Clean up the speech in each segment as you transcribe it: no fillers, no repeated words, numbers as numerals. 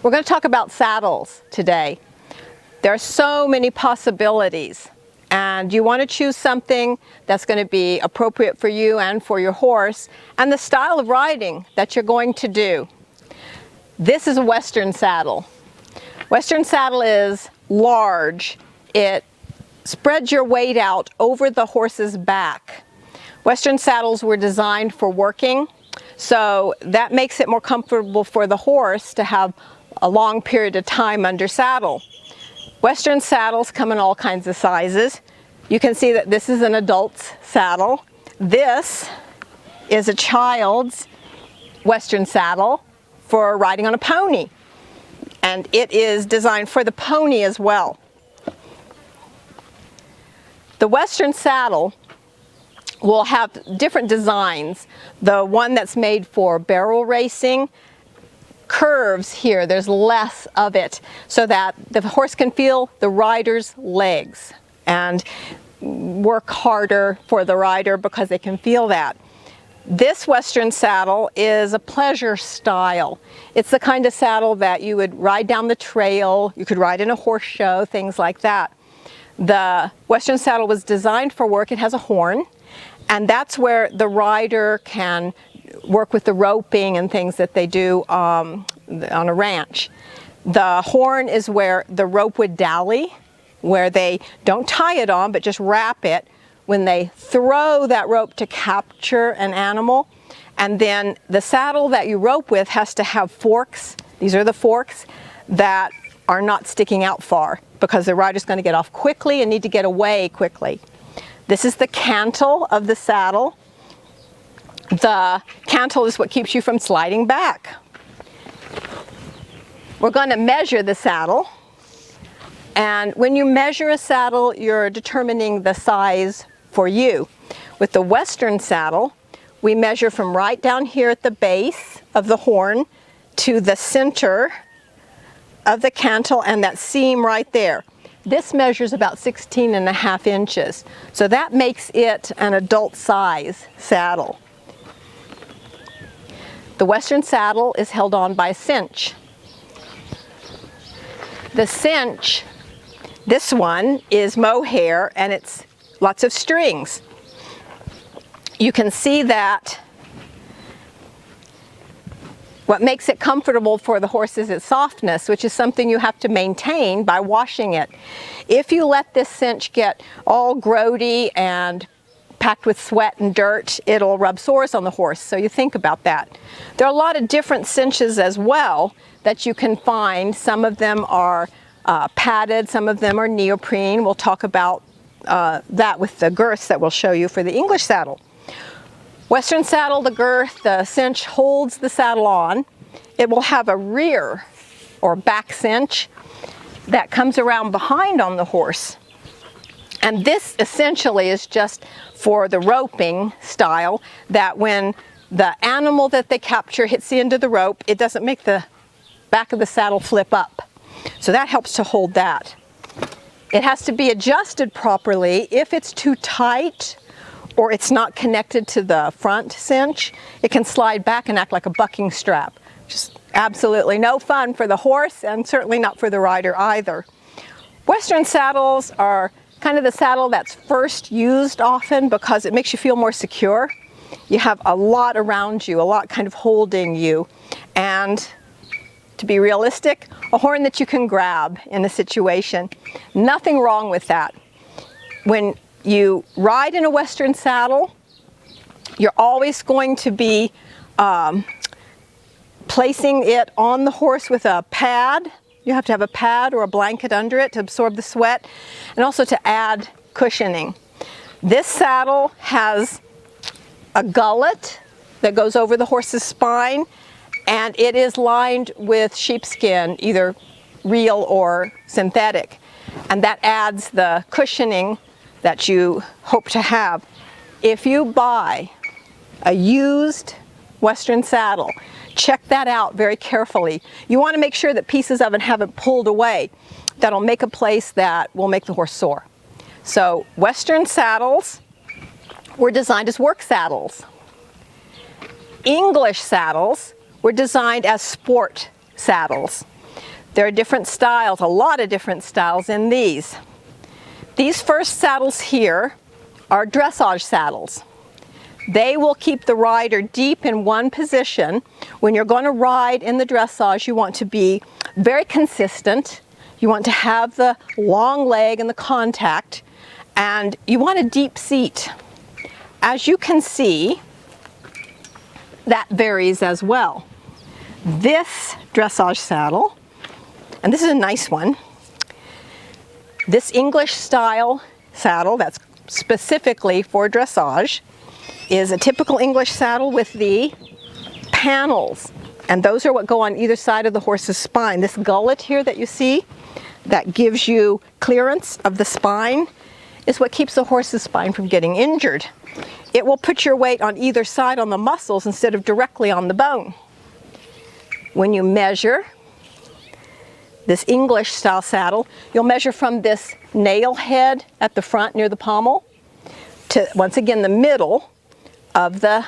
We're going to talk about saddles today. There are so many possibilities, and you want to choose something that's going to be appropriate for you and for your horse and the style of riding that you're going to do. This is a Western saddle. Western saddle is large. It spreads your weight out over the horse's back. Western saddles were designed for working, so that makes it more comfortable for the horse to have a long period of time under saddle. Western saddles come in all kinds of sizes. You can see that this is an adult's saddle. This is a child's Western saddle for riding on a pony. And it is designed for the pony as well. The Western saddle will have different designs. The one that's made for barrel racing curves here, there's less of it, so that the horse can feel the rider's legs and work harder for the rider because they can feel that. This Western saddle is a pleasure style. It's the kind of saddle that you would ride down the trail, you could ride in a horse show, things like that. The Western saddle was designed for work. It has a horn, and that's where the rider can work with the roping and things that they do on a ranch. The horn is where the rope would dally, where they don't tie it on but just wrap it when they throw that rope to capture an animal. And then the saddle that you rope with has to have forks. These are the forks that are not sticking out far because the rider's going to get off quickly and need to get away quickly. This is the cantle of the saddle. The cantle is what keeps you from sliding back. We're going to measure the saddle. And when you measure a saddle, you're determining the size for you. With the Western saddle, we measure from right down here at the base of the horn to the center of the cantle and that seam right there. This measures about 16.5 inches. So that makes it an adult size saddle. The Western saddle is held on by a cinch. The cinch, this one, is mohair and it's lots of strings. You can see that what makes it comfortable for the horse is its softness, which is something you have to maintain by washing it. If you let this cinch get all grody and packed with sweat and dirt, it'll rub sores on the horse, so you think about that. There are a lot of different cinches as well that you can find. Some of them are padded, some of them are neoprene. We'll talk about that with the girths that we'll show you for the English saddle. Western saddle, the girth, the cinch holds the saddle on. It will have a rear or back cinch that comes around behind on the horse. And this essentially is just for the roping style, that when the animal that they capture hits the end of the rope, it doesn't make the back of the saddle flip up. So that helps to hold that. It has to be adjusted properly. If it's too tight or it's not connected to the front cinch, it can slide back and act like a bucking strap. Just absolutely no fun for the horse and certainly not for the rider either. Western saddles are kind of the saddle that's first used often because it makes you feel more secure. You have a lot around you, a lot kind of holding you, and to be realistic, a horn that you can grab in a situation. Nothing wrong with that. When you ride in a Western saddle, you're always going to be placing it on the horse with a pad. You have to have a pad or a blanket under it to absorb the sweat and also to add cushioning. This saddle has a gullet that goes over the horse's spine, and it is lined with sheepskin, either real or synthetic, and that adds the cushioning that you hope to have. If you buy a used Western saddle, check that out very carefully. You want to make sure that pieces of it haven't pulled away. That'll make a place that will make the horse sore. So Western saddles were designed as work saddles. English saddles were designed as sport saddles. There are different styles, a lot of different styles in these. These first saddles here are dressage saddles. They will keep the rider deep in one position. When you're going to ride in the dressage, you want to be very consistent. You want to have the long leg and the contact, and you want a deep seat. As you can see, that varies as well. This dressage saddle, and this is a nice one, this English style saddle that's specifically for dressage is a typical English saddle with the panels, and those are what go on either side of the horse's spine. This gullet here that you see, that gives you clearance of the spine, is what keeps the horse's spine from getting injured. It will put your weight on either side on the muscles instead of directly on the bone. When you measure this English style saddle, you'll measure from this nail head at the front near the pommel to, once again, the middle of the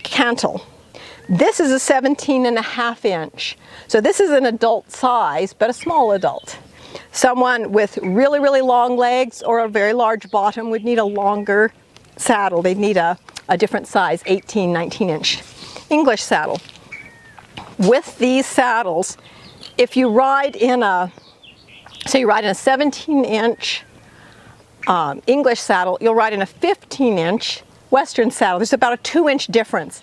cantle. This is a 17.5 inch. So this is an adult size, but a small adult. Someone with really, really long legs or a very large bottom would need a longer saddle. They'd need a different size, 18, 19 inch English saddle. With these saddles, if you ride in a, say you ride in a 17 inch English saddle, you'll ride in a 15 inch Western saddle. There's about a 2 inch difference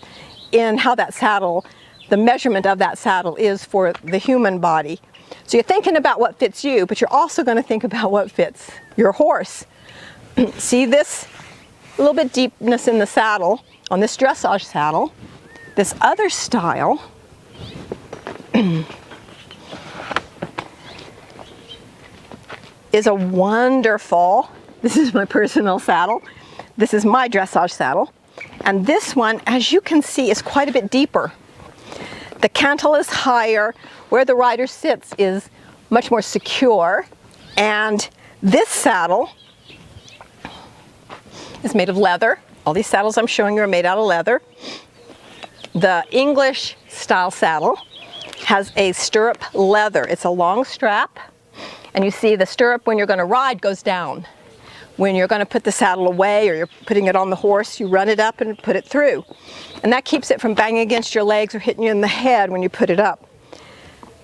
in how that saddle, the measurement of that saddle is for the human body. So you're thinking about what fits you, but you're also going to think about what fits your horse. See this little bit deepness in the saddle on this dressage saddle. This other style is a wonderful, this is my personal saddle, this is my dressage saddle, and this one, as you can see, is quite a bit deeper. The cantle is higher, where the rider sits is much more secure, and this saddle is made of leather. All these saddles I'm showing you are made out of leather. The English style saddle has a stirrup leather. It's a long strap, and you see the stirrup when you're going to ride goes down. When you're going to put the saddle away or you're putting it on the horse, you run it up and put it through. And that keeps it from banging against your legs or hitting you in the head when you put it up.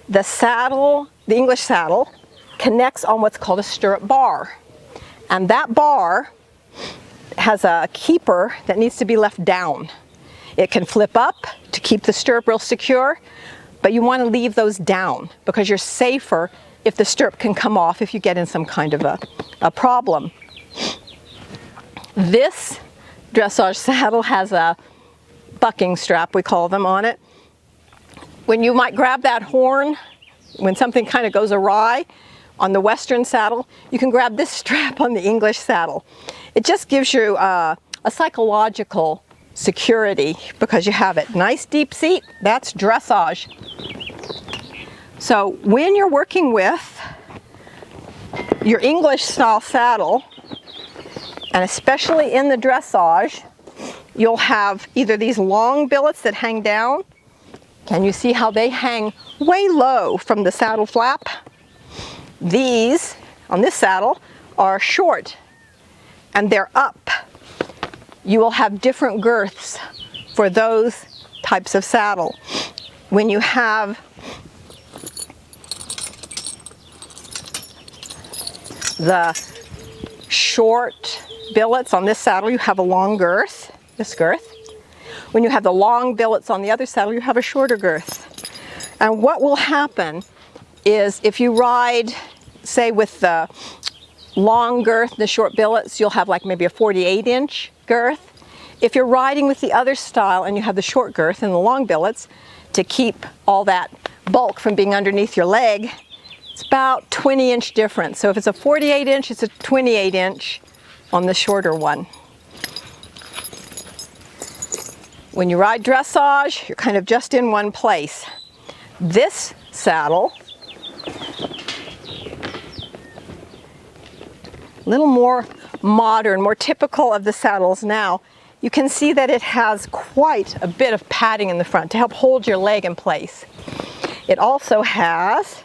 The saddle, the English saddle, connects on what's called a stirrup bar. And that bar has a keeper that needs to be left down. It can flip up to keep the stirrup real secure, but you want to leave those down because you're safer if the stirrup can come off if you get in some kind of a problem. This dressage saddle has a bucking strap, we call them, on it. When you might grab that horn, when something kind of goes awry on the Western saddle, you can grab this strap on the English saddle. It just gives you a psychological security because you have it. Nice deep seat, that's dressage. So when you're working with your English style saddle, and especially in the dressage, you'll have either these long billets that hang down. Can you see how they hang way low from the saddle flap? These, on this saddle, are short and they're up. You will have different girths for those types of saddle. When you have the short billets on this saddle, you have a long girth, this girth. When you have the long billets on the other saddle, you have a shorter girth. And what will happen is if you ride, say with the long girth, the short billets, you'll have like maybe a 48-inch girth. If you're riding with the other style and you have the short girth and the long billets to keep all that bulk from being underneath your leg, it's about 20-inch difference. So if it's a 48-inch, it's a 28-inch on the shorter one. When you ride dressage, you're kind of just in one place. This saddle, a little more modern, more typical of the saddles now, you can see that it has quite a bit of padding in the front to help hold your leg in place. It also has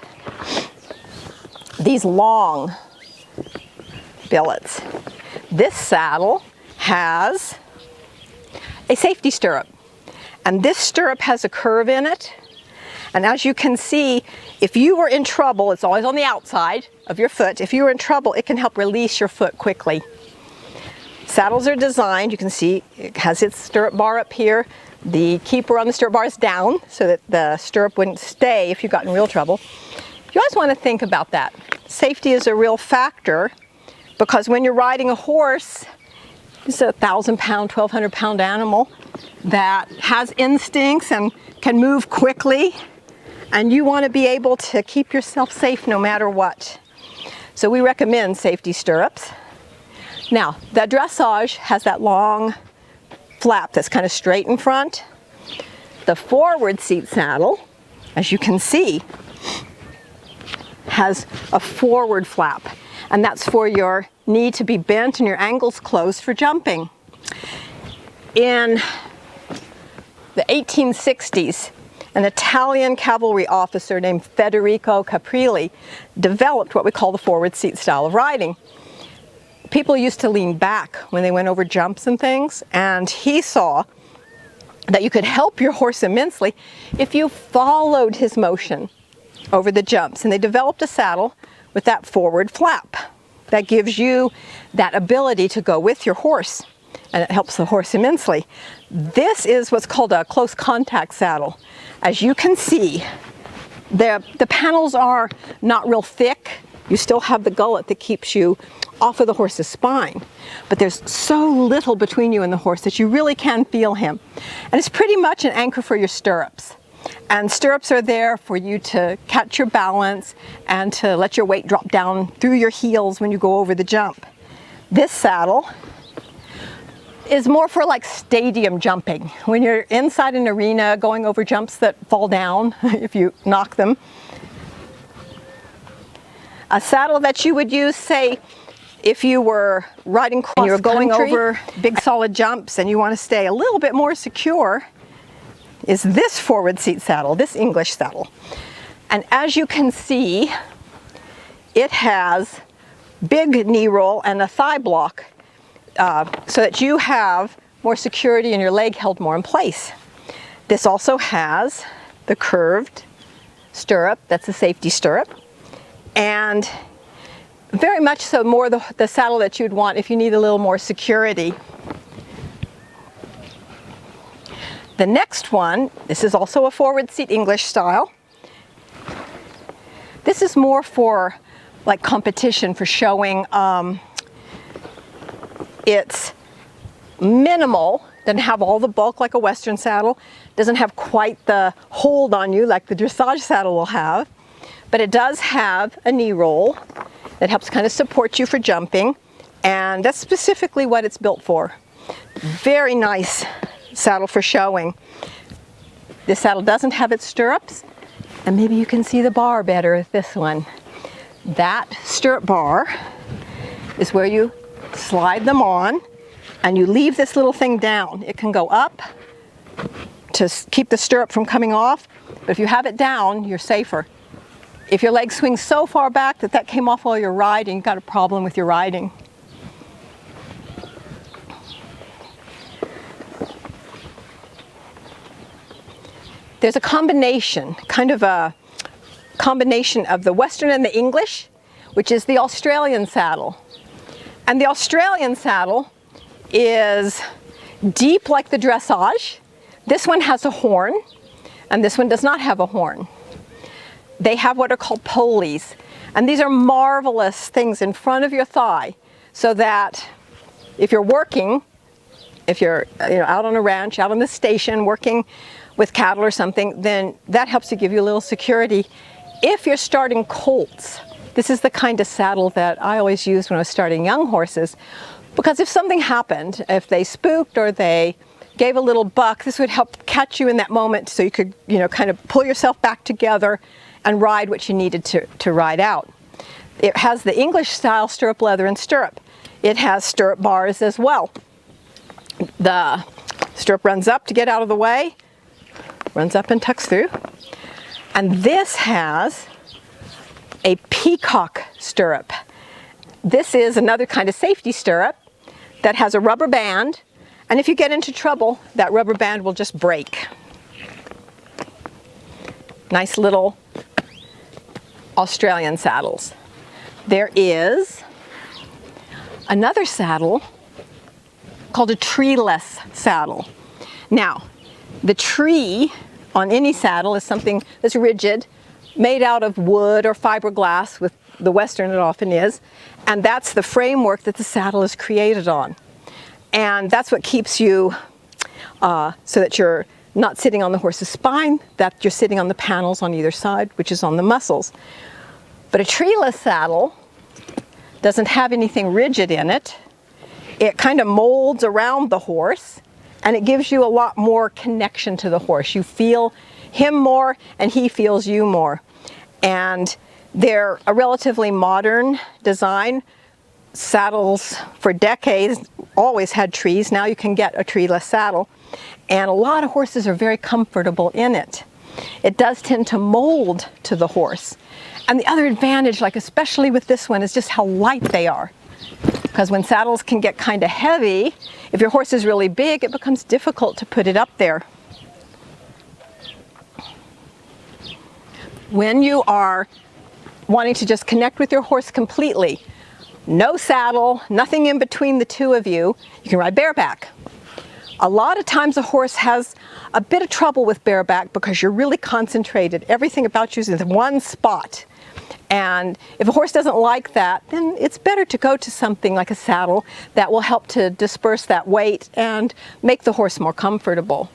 these long billets. This saddle has a safety stirrup, and this stirrup has a curve in it. And as you can see, if you were in trouble, it's always on the outside of your foot. If you were in trouble, it can help release your foot quickly. Saddles are designed, you can see it has its stirrup bar up here. The keeper on the stirrup bar is down so that the stirrup wouldn't stay if you got in real trouble. You always want to think about that. Safety is a real factor because when you're riding a horse, it's a 1,000-pound, 1,200-pound animal that has instincts and can move quickly, and you want to be able to keep yourself safe no matter what. So we recommend safety stirrups. Now, the dressage has that long flap that's kind of straight in front. The forward seat saddle, as you can see, has a forward flap, and that's for your knee to be bent and your ankles closed for jumping. In the 1860s, an Italian cavalry officer named Federico Caprilli developed what we call the forward seat style of riding. People used to lean back when they went over jumps and things, and he saw that you could help your horse immensely if you followed his motion over the jumps. And they developed a saddle with that forward flap that gives you that ability to go with your horse, and it helps the horse immensely. This is what's called a close contact saddle. As you can see, the panels are not real thick. You still have the gullet that keeps you off of the horse's spine, but there's so little between you and the horse that you really can feel him. And it's pretty much an anchor for your stirrups. And stirrups are there for you to catch your balance and to let your weight drop down through your heels when you go over the jump. This saddle is more for like stadium jumping. When you're inside an arena going over jumps that fall down if you knock them. A saddle that you would use, say, if you were riding cross and you were going over big solid jumps and you want to stay a little bit more secure, is this forward seat saddle, this English saddle. And as you can see, it has big knee roll and a thigh block so that you have more security and your leg held more in place. This also has the curved stirrup, that's a safety stirrup, and very much so more the saddle that you'd want if you need a little more security. The next one, this is also a forward seat English style. This is more for like competition, for showing. It's minimal, doesn't have all the bulk like a Western saddle, doesn't have quite the hold on you like the dressage saddle will have, but it does have a knee roll that helps kind of support you for jumping, and that's specifically what it's built for. Very nice saddle for showing. This saddle doesn't have its stirrups, and maybe you can see the bar better with this one. That stirrup bar is where you slide them on, and you leave this little thing down. It can go up to keep the stirrup from coming off, but if you have it down, you're safer. If your leg swings so far back that that came off while you're riding, you've got a problem with your riding. There's a combination, kind of a combination of the Western and the English, which is the Australian saddle. And the Australian saddle is deep like the dressage. This one has a horn, and this one does not have a horn. They have what are called pulleys, and these are marvelous things in front of your thigh, so that if you're working, if you're out on a ranch, out on the station working with cattle or something, then that helps to give you a little security. If you're starting colts, this is the kind of saddle that I always used when I was starting young horses, because if something happened, if they spooked or they gave a little buck, this would help catch you in that moment so you could kind of pull yourself back together and ride what you needed to ride out. It has the English style stirrup leather and stirrup. It has stirrup bars as well. The stirrup runs up to get out of the way, runs up and tucks through. And this has a peacock stirrup. This is another kind of safety stirrup that has a rubber band, and if you get into trouble, that rubber band will just break. Nice little Australian saddles. There is another saddle called a treeless saddle. Now, the tree on any saddle is something that's rigid, made out of wood or fiberglass, with the Western it often is, and that's the framework that the saddle is created on. And that's what keeps you so that you're not sitting on the horse's spine, that you're sitting on the panels on either side, which is on the muscles. But a treeless saddle doesn't have anything rigid in it. It kind of molds around the horse, and it gives you a lot more connection to the horse. You feel him more, and he feels you more. And they're a relatively modern design. Saddles for decades always had trees. Now you can get a treeless saddle, and a lot of horses are very comfortable in it. It does tend to mold to the horse. And the other advantage, like especially with this one, is just how light they are. Because when saddles can get kind of heavy, if your horse is really big, it becomes difficult to put it up there. When you are wanting to just connect with your horse completely, no saddle, nothing in between the two of you, you can ride bareback. A lot of times a horse has a bit of trouble with bareback because you're really concentrated. Everything about you is in one spot. And if a horse doesn't like that, then it's better to go to something like a saddle that will help to disperse that weight and make the horse more comfortable.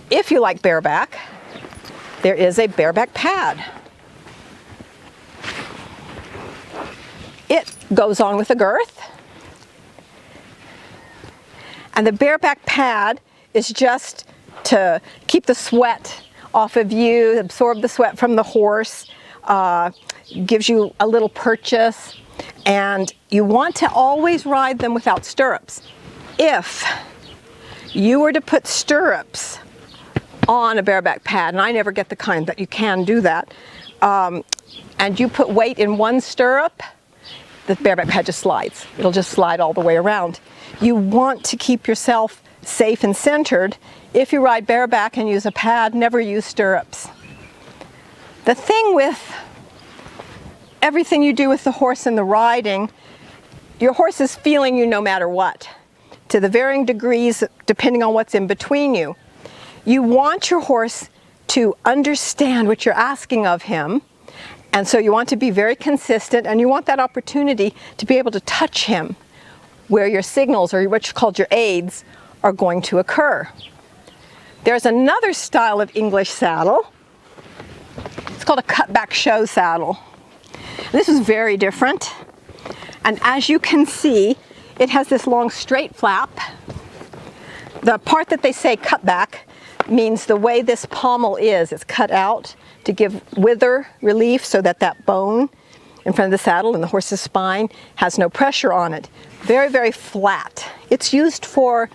If you like bareback, there is a bareback pad. It goes on with a girth. And the bareback pad is just to keep the sweat off of you, absorb the sweat from the horse, gives you a little purchase, and you want to always ride them without stirrups. If you were to put stirrups on a bareback pad, and I never get the kind that you can do that, and you put weight in one stirrup, the bareback pad just slides. It'll just slide all the way around. You want to keep yourself safe and centered. If you ride bareback and use a pad, never use stirrups. The thing with everything you do with the horse and the riding, your horse is feeling you no matter what, to the varying degrees depending on what's in between you. You want your horse to understand what you're asking of him, and so you want to be very consistent, and you want that opportunity to be able to touch him where your signals, or what's called your aids, are going to occur. There's another style of English saddle. It's called a cutback show saddle. This is very different, and as you can see, it has this long straight flap. The part that they say cutback means the way this pommel is, it's cut out to give wither relief so that that bone in front of the saddle and the horse's spine has no pressure on it. Very, very flat. It's used for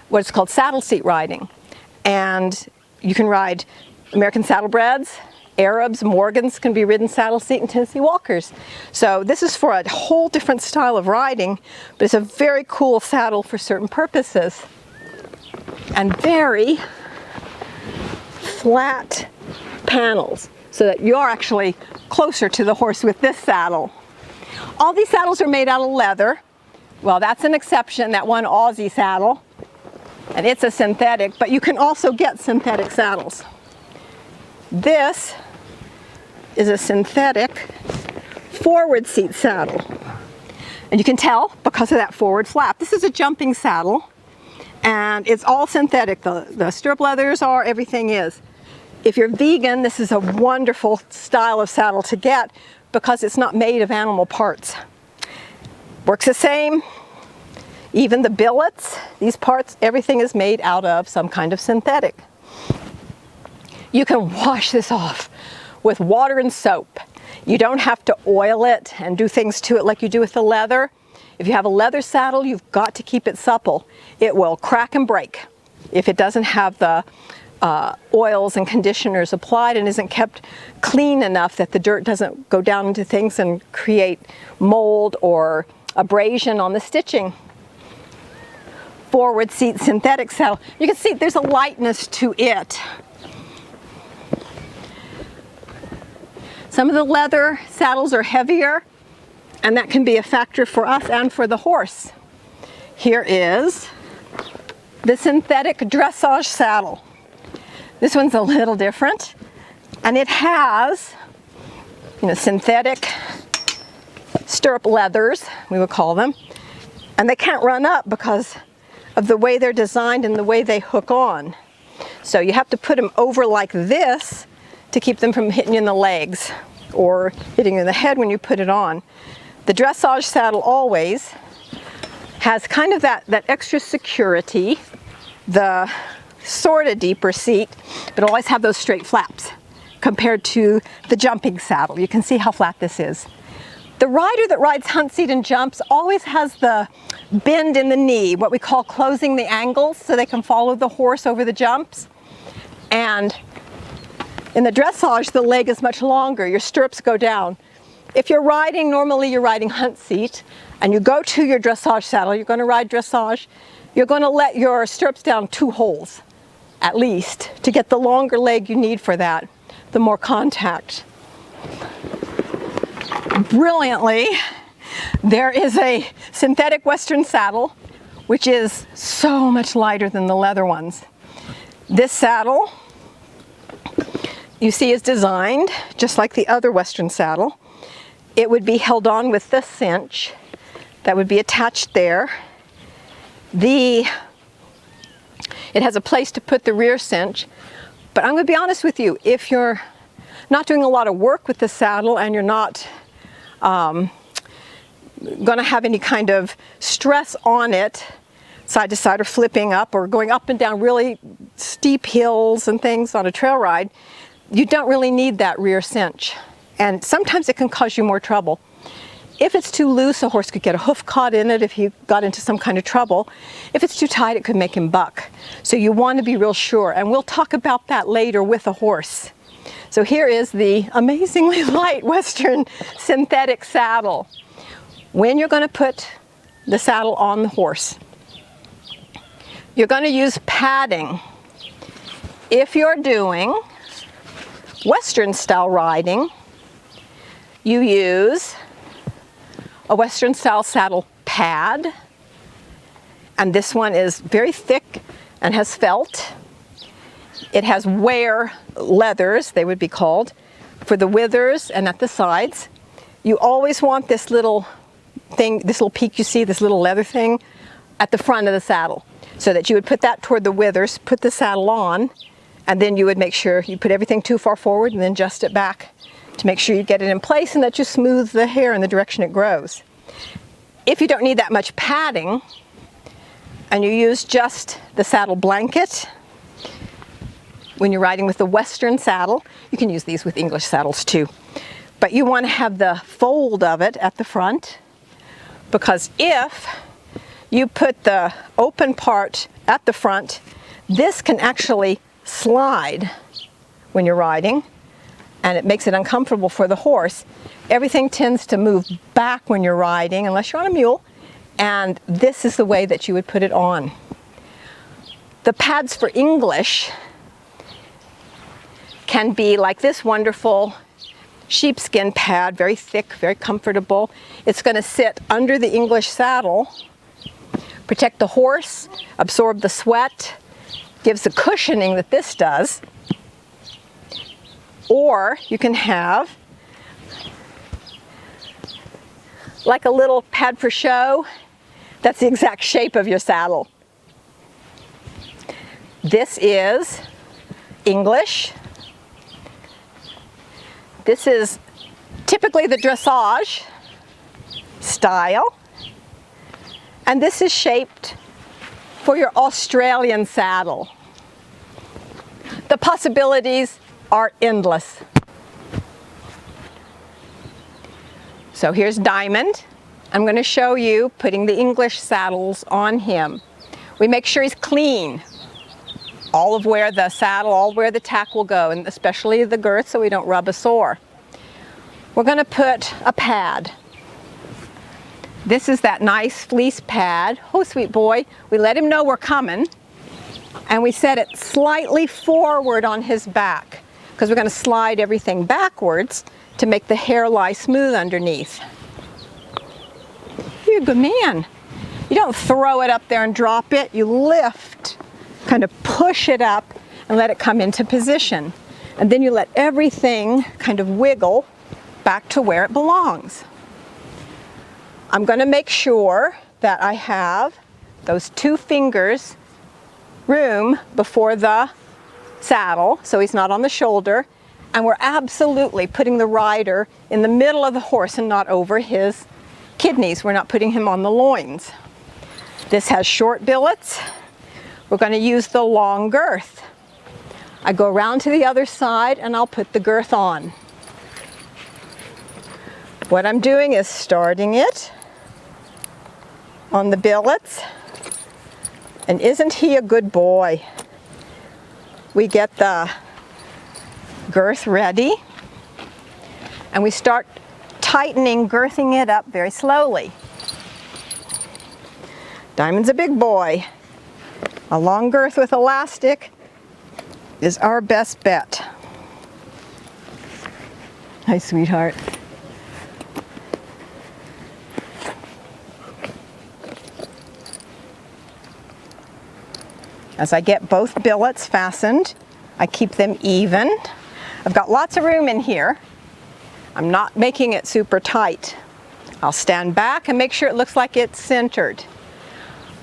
what's called saddle seat riding, and you can ride American saddlebreds, Arabs, Morgans can be ridden saddle seat, and Tennessee Walkers. So this is for a whole different style of riding, but it's a very cool saddle for certain purposes. And very flat panels, so that you're actually closer to the horse with this saddle. All these saddles are made out of leather. Well, that's an exception, that one Aussie saddle, and it's a synthetic, but you can also get synthetic saddles. This is a synthetic forward seat saddle. And you can tell because of that forward flap. This is a jumping saddle, and it's all synthetic. The stirrup leathers are, everything is. If you're vegan, this is a wonderful style of saddle to get because it's not made of animal parts. Works the same. Even the billets, these parts, everything is made out of some kind of synthetic. You can wash this off with water and soap. You don't have to oil it and do things to it like you do with the leather. If you have a leather saddle, you've got to keep it supple. It will crack and break if it doesn't have the oils and conditioners applied and isn't kept clean enough that the dirt doesn't go down into things and create mold or abrasion on the stitching. Forward seat synthetic saddle. You can see there's a lightness to it. Some of the leather saddles are heavier, and that can be a factor for us and for the horse. Here is the synthetic dressage saddle. This one's a little different, and it has, synthetic stirrup leathers, we would call them, and they can't run up because of the way they're designed and the way they hook on. So you have to put them over like this to keep them from hitting you in the legs or hitting you in the head when you put it on. The dressage saddle always has kind of that extra security, the sort of deeper seat, but always have those straight flaps compared to the jumping saddle. You can see how flat this is. The rider that rides hunt seat and jumps always has the bend in the knee, what we call closing the angles, so they can follow the horse over the jumps. And in the dressage, the leg is much longer. Your stirrups go down. If you're riding, normally you're riding hunt seat, and you go to your dressage saddle, you're going to ride dressage, you're going to let your stirrups down 2 holes, at least, to get the longer leg you need for that, the more contact. Brilliantly, there is a synthetic Western saddle, which is so much lighter than the leather ones. This saddle, you see, is designed just like the other Western saddle. It would be held on with the cinch that would be attached there. It has a place to put the rear cinch, but I'm going to be honest with you, if you're not doing a lot of work with the saddle and you're not going to have any kind of stress on it, side to side or flipping up or going up and down really steep hills and things on a trail ride, you don't really need that rear cinch. And sometimes it can cause you more trouble. If it's too loose, a horse could get a hoof caught in it if he got into some kind of trouble. If it's too tight, it could make him buck. So you want to be real sure, and we'll talk about that later with a horse. So here is the amazingly light Western synthetic saddle. When you're going to put the saddle on the horse, you're going to use padding. If you're doing Western style riding, you use a Western style saddle pad, and this one is very thick and has felt. It has wear leathers, they would be called, for the withers and at the sides. You always want this little thing, this little peak you see, this little leather thing at the front of the saddle, so that you would put that toward the withers, put the saddle on, and then you would make sure you put everything too far forward and then adjust it back to make sure you get it in place and that you smooth the hair in the direction it grows. If you don't need that much padding and you use just the saddle blanket, when you're riding with the Western saddle, you can use these with English saddles too, but you want to have the fold of it at the front, because if you put the open part at the front, this can actually slide when you're riding, and it makes it uncomfortable for the horse. Everything tends to move back when you're riding, unless you're on a mule, and this is the way that you would put it on. The pads for English can be like this wonderful sheepskin pad, very thick, very comfortable. It's going to sit under the English saddle, protect the horse, absorb the sweat, gives the cushioning that this does. Or you can have like a little pad for show that's the exact shape of your saddle. This is English. This is typically the dressage style, and this is shaped for your Australian saddle. The possibilities are endless. So here's Diamond. I'm going to show you putting the English saddles on him. We make sure he's clean. all of where the saddle, all where the tack will go, and especially the girth so we don't rub a sore. We're going to put a pad. This is that nice fleece pad. Oh, sweet boy. We let him know we're coming, and we set it slightly forward on his back because we're going to slide everything backwards to make the hair lie smooth underneath. You're a good man. You don't throw it up there and drop it. You lift, kind of push it up and let it come into position. And then you let everything kind of wiggle back to where it belongs. I'm going to make sure that I have those 2 fingers room before the saddle so he's not on the shoulder, and we're absolutely putting the rider in the middle of the horse and not over his kidneys. We're not putting him on the loins. This has short billets. We're going to use the long girth. I go around to the other side and I'll put the girth on. What I'm doing is starting it on the billets. And isn't he a good boy? We get the girth ready and we start tightening, girthing it up very slowly. Diamond's a big boy. A long girth with elastic is our best bet. Hi, sweetheart. As I get both billets fastened, I keep them even. I've got lots of room in here. I'm not making it super tight. I'll stand back and make sure it looks like it's centered.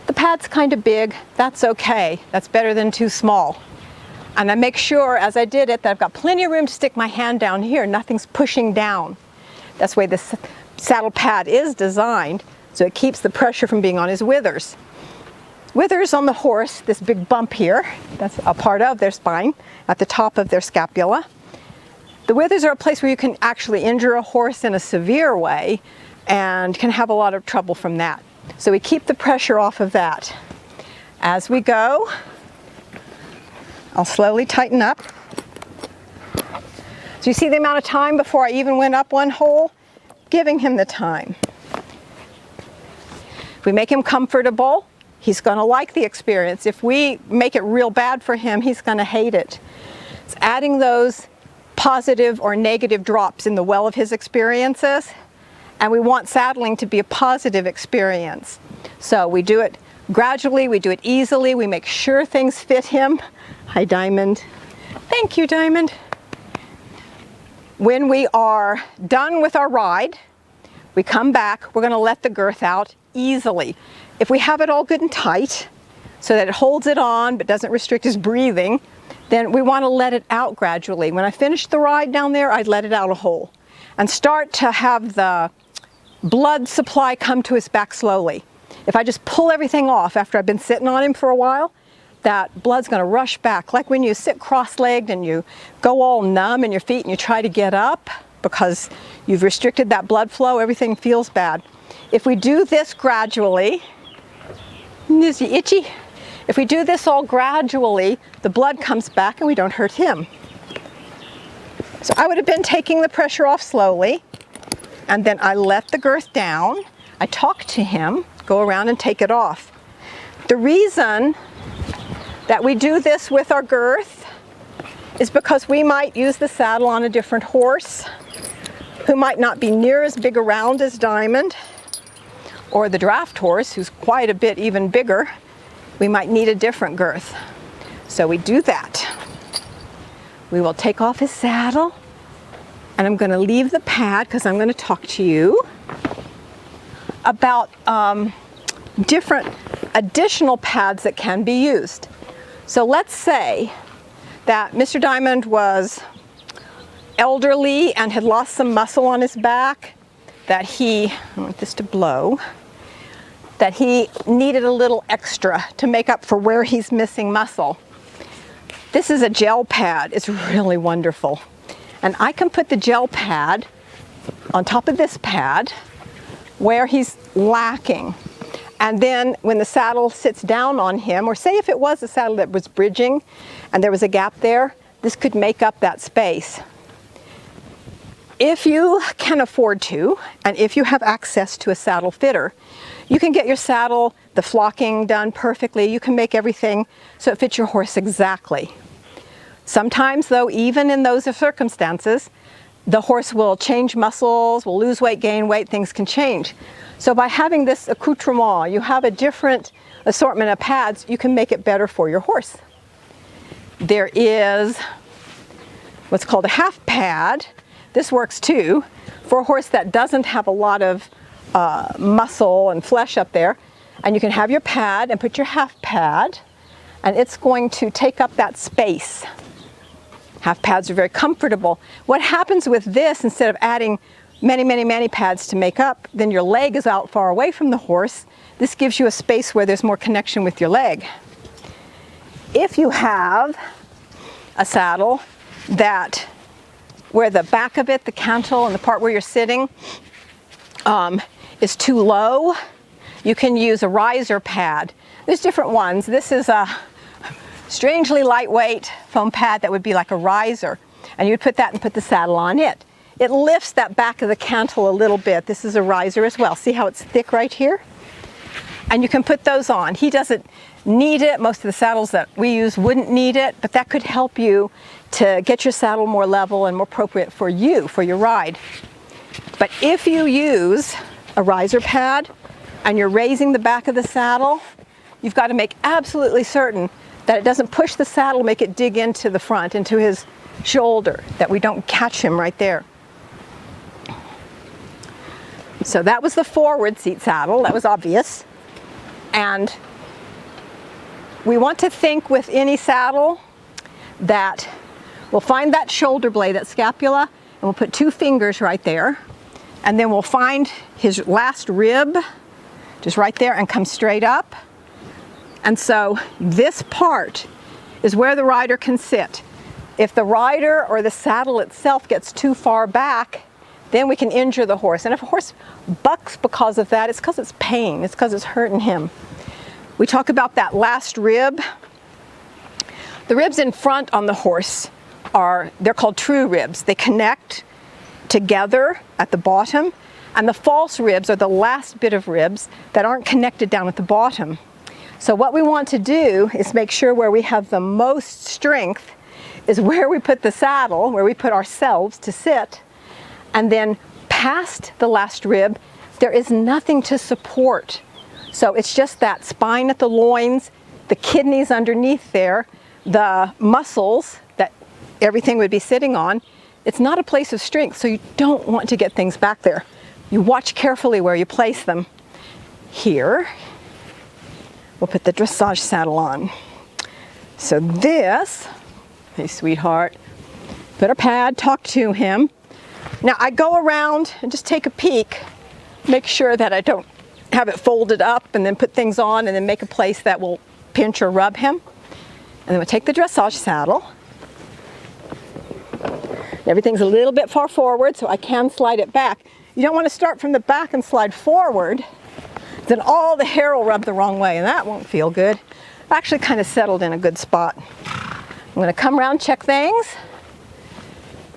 The pad's kind of big. That's okay. That's better than too small. And I make sure as I did it that I've got plenty of room to stick my hand down here. Nothing's pushing down. That's the way the saddle pad is designed, so it keeps the pressure from being on his withers. Withers on the horse, this big bump here, that's a part of their spine at the top of their scapula. The withers are a place where you can actually injure a horse in a severe way and can have a lot of trouble from that. So we keep the pressure off of that. As we go, I'll slowly tighten up. So you see the amount of time before I even went up one hole? Giving him the time. If we make him comfortable, he's going to like the experience. If we make it real bad for him, he's going to hate it. It's adding those positive or negative drops in the well of his experiences, and we want saddling to be a positive experience. So we do it gradually, we do it easily, we make sure things fit him. Hi, Diamond. Thank you, Diamond. When we are done with our ride, we come back, we're going to let the girth out easily. If we have it all good and tight so that it holds it on but doesn't restrict his breathing, then we want to let it out gradually. When I finish the ride down there, I'd let it out a hole and start to have the blood supply come to his back slowly. If I just pull everything off after I've been sitting on him for a while, that blood's going to rush back. Like when you sit cross-legged and you go all numb in your feet and you try to get up because you've restricted that blood flow, everything feels bad. If we do this gradually, is he itchy? If we do this all gradually, the blood comes back and we don't hurt him. So I would have been taking the pressure off slowly, and then I let the girth down. I talk to him, go around and take it off. The reason that we do this with our girth is because we might use the saddle on a different horse who might not be near as big around as Diamond, or the draft horse who's quite a bit even bigger. We might need a different girth. So we do that. We will take off his saddle, and I'm going to leave the pad because I'm going to talk to you about different additional pads that can be used. So let's say that Mr. Diamond was elderly and had lost some muscle on his back, that I want this to blow, that he needed a little extra to make up for where he's missing muscle. This is a gel pad. It's really wonderful. And I can put the gel pad on top of this pad where he's lacking. And then when the saddle sits down on him, or say if it was a saddle that was bridging and there was a gap there, this could make up that space. If you can afford to, and if you have access to a saddle fitter, you can get your saddle, the flocking done perfectly. You can make everything so it fits your horse exactly. Sometimes though, even in those circumstances, the horse will change muscles, will lose weight, gain weight, things can change. So by having this accoutrement, you have a different assortment of pads, you can make it better for your horse. There is what's called a half pad. This works too for a horse that doesn't have a lot of muscle and flesh up there. And you can have your pad and put your half pad, and it's going to take up that space. Half pads are very comfortable. What happens with this, instead of adding many pads to make up, then your leg is out far away from the horse. This gives you a space where there's more connection with your leg. If you have a saddle that where the back of it, the cantle and the part where you're sitting is too low, you can use a riser pad. There's different ones. This is a strangely lightweight foam pad that would be like a riser, and you'd put that and put the saddle on it. It lifts that back of the cantle a little bit. This is a riser as well. See how it's thick right here? And you can put those on. He doesn't need it. Most of the saddles that we use wouldn't need it, but that could help you to get your saddle more level and more appropriate for you, for your ride. But if you use a riser pad and you're raising the back of the saddle, you've got to make absolutely certain that it doesn't push the saddle, make it dig into the front, into his shoulder, that we don't catch him right there. So that was the forward seat saddle, that was obvious. And we want to think with any saddle that we'll find that shoulder blade, that scapula, and we'll put 2 fingers right there. And then we'll find his last rib, just right there, and come straight up. And so this part is where the rider can sit. If the rider or the saddle itself gets too far back, then we can injure the horse. And if a horse bucks because of that, it's because it's pain, it's because it's hurting him. We talk about that last rib. The ribs in front on the horse they're called true ribs. They connect together at the bottom, and the false ribs are the last bit of ribs that aren't connected down at the bottom. So what we want to do is make sure where we have the most strength is where we put the saddle, where we put ourselves to sit, and then past the last rib, there is nothing to support. So it's just that spine at the loins, the kidneys underneath there, the muscles that everything would be sitting on. It's not a place of strength, so you don't want to get things back there. You watch carefully where you place them. Here, we'll put the dressage saddle on. So this, hey sweetheart, put a pad, talk to him. Now I go around and just take a peek, make sure that I don't have it folded up and then put things on and then make a place that will pinch or rub him. And then we'll take the dressage saddle. Everything's a little bit far forward, so I can slide it back. You don't want to start from the back and slide forward, then all the hair will rub the wrong way, and that won't feel good. I've actually kind of settled in a good spot. I'm going to come around, check things,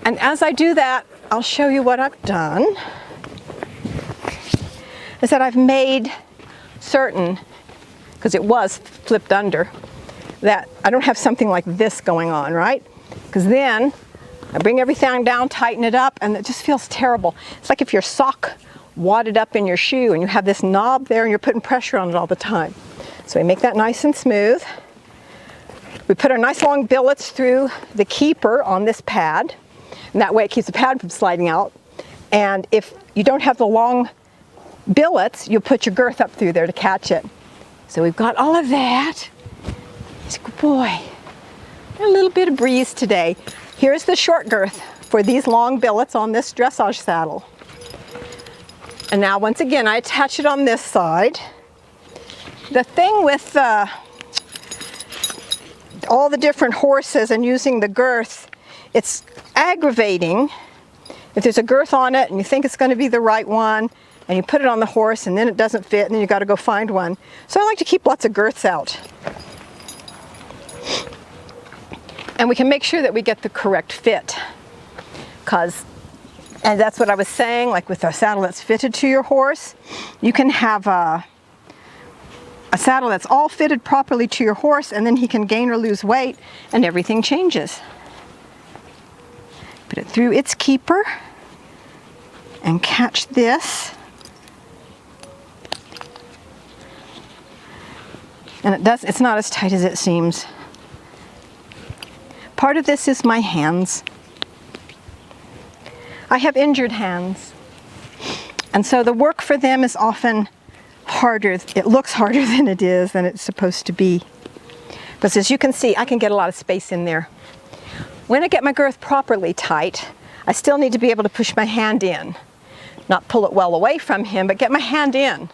and as I do that, I'll show you what I've done. Is that I've made certain, because it was flipped under, that I don't have something like this going on, right? Because then I bring everything down, tighten it up, and it just feels terrible. It's like if your sock wadded up in your shoe and you have this knob there and you're putting pressure on it all the time. So we make that nice and smooth. We put our nice long billets through the keeper on this pad, and that way it keeps the pad from sliding out. And if you don't have the long billets, you'll put your girth up through there to catch it. So we've got all of that. He's a good boy. A little bit of breeze today. Here's the short girth for these long billets on this dressage saddle. And now once again, I attach it on this side. The thing with all the different horses and using the girth, it's aggravating if there's a girth on it and you think it's going to be the right one and you put it on the horse and then it doesn't fit and then you got to go find one. So I like to keep lots of girths out. And we can make sure that we get the correct fit, and that's what I was saying, like with a saddle that's fitted to your horse, you can have a saddle that's all fitted properly to your horse, and then he can gain or lose weight and everything changes. Put it through its keeper and catch this. And it's not as tight as it seems. Part of this is my hands. I have injured hands, and so the work for them is often harder. It looks harder than it is, than it's supposed to be. But as you can see, I can get a lot of space in there. When I get my girth properly tight, I still need to be able to push my hand in. Not pull it well away from him, but get my hand in.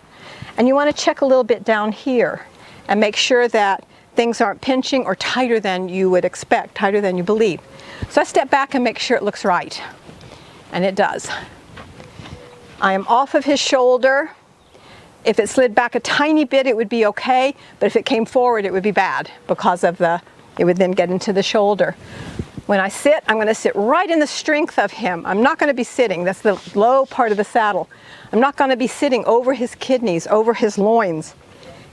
And you want to check a little bit down here and make sure that things aren't pinching or tighter than you would expect, tighter than you believe. So I step back and make sure it looks right. And it does. I am off of his shoulder. If it slid back a tiny bit, it would be okay, but if it came forward, it would be bad because of it would then get into the shoulder. When I sit, I'm going to sit right in the strength of him. I'm not going to be sitting, that's the low part of the saddle. I'm not going to be sitting over his kidneys, over his loins,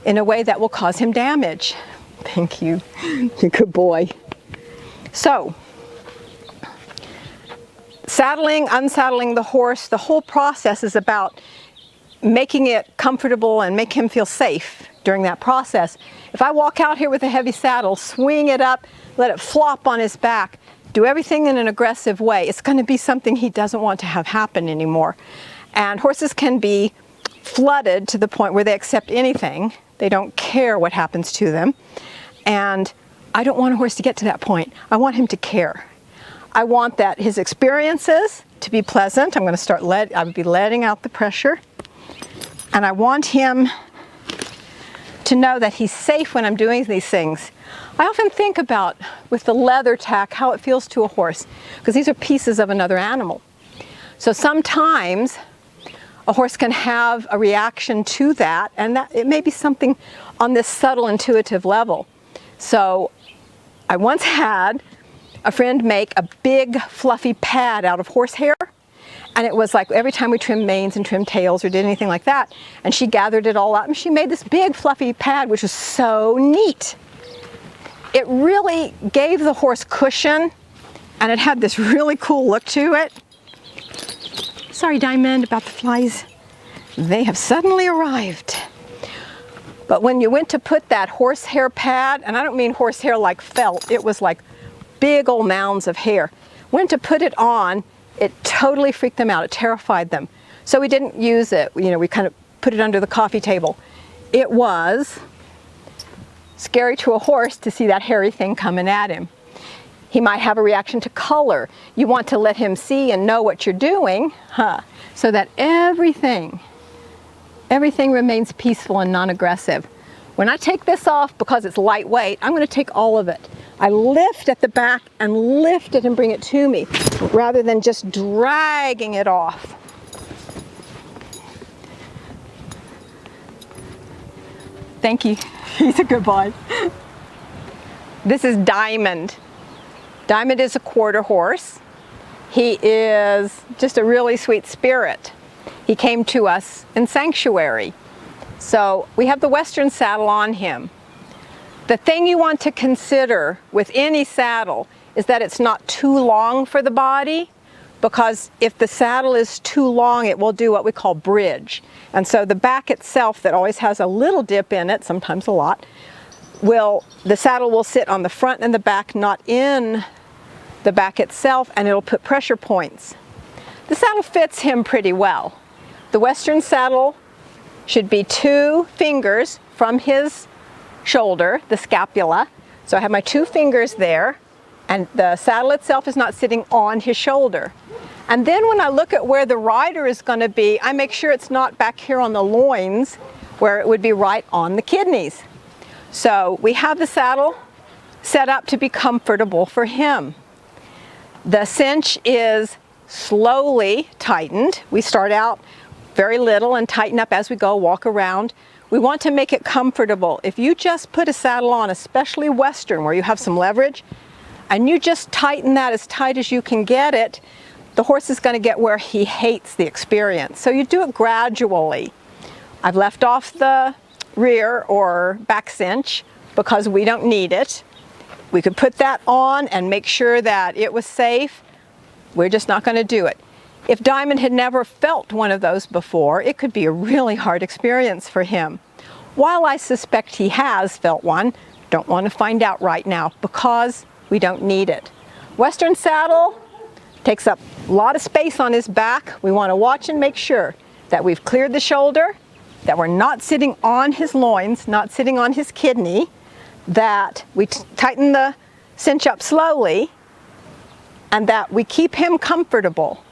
in a way that will cause him damage. Thank you. You're a good boy. So, saddling, unsaddling the horse, the whole process is about making it comfortable and make him feel safe during that process. If I walk out here with a heavy saddle, swing it up, let it flop on his back, do everything in an aggressive way, it's going to be something he doesn't want to have happen anymore. And horses can be flooded to the point where they accept anything. They don't care what happens to them. And I don't want a horse to get to that point. I want him to care. I want that his experiences to be pleasant. I'm going to I would be letting out the pressure. And I want him to know that he's safe when I'm doing these things. I often think about, with the leather tack, how it feels to a horse, because these are pieces of another animal. So sometimes a horse can have a reaction to that, and that it may be something on this subtle intuitive level. So I once had a friend make a big fluffy pad out of horsehair, and it was like every time we trimmed manes and trimmed tails or did anything like that, and she gathered it all up and she made this big fluffy pad, which was so neat. It really gave the horse cushion, and it had this really cool look to it. Sorry, Diamond, about the flies. They have suddenly arrived. But when you went to put that horsehair pad, and I don't mean horsehair like felt, it was like big old mounds of hair. Went to put it on, it totally freaked them out. It terrified them. So we didn't use it. You know, we kind of put it under the coffee table. It was scary to a horse to see that hairy thing coming at him. He might have a reaction to color. You want to let him see and know what you're doing, so that everything remains peaceful and non-aggressive. When I take this off, because it's lightweight, I'm going to take all of it. I lift at the back and lift it and bring it to me, rather than just dragging it off. Thank you. He's a good boy. This is Diamond. Diamond is a quarter horse. He is just a really sweet spirit. He came to us in sanctuary. So we have the Western saddle on him. The thing you want to consider with any saddle is that it's not too long for the body, because if the saddle is too long, it will do what we call bridge. And so the back itself, that always has a little dip in it, sometimes a lot, the saddle will sit on the front and the back, not in the back itself, and it'll put pressure points. The saddle fits him pretty well. The Western saddle should be 2 fingers from his shoulder, the scapula. So I have my 2 fingers there, and the saddle itself is not sitting on his shoulder. And then when I look at where the rider is going to be, I make sure it's not back here on the loins, where it would be right on the kidneys. So we have the saddle set up to be comfortable for him. The cinch is slowly tightened. We start out very little and tighten up as we go, walk around. We want to make it comfortable. If you just put a saddle on, especially Western where you have some leverage, and you just tighten that as tight as you can get it, the horse is going to get where he hates the experience. So you do it gradually. I've left off the rear or back cinch because we don't need it. We could put that on and make sure that it was safe. We're just not going to do it. If Diamond had never felt one of those before, it could be a really hard experience for him. While I suspect he has felt one, don't want to find out right now because we don't need it. Western saddle takes up a lot of space on his back. We want to watch and make sure that we've cleared the shoulder, that we're not sitting on his loins, not sitting on his kidney, that we tighten the cinch up slowly, and that we keep him comfortable.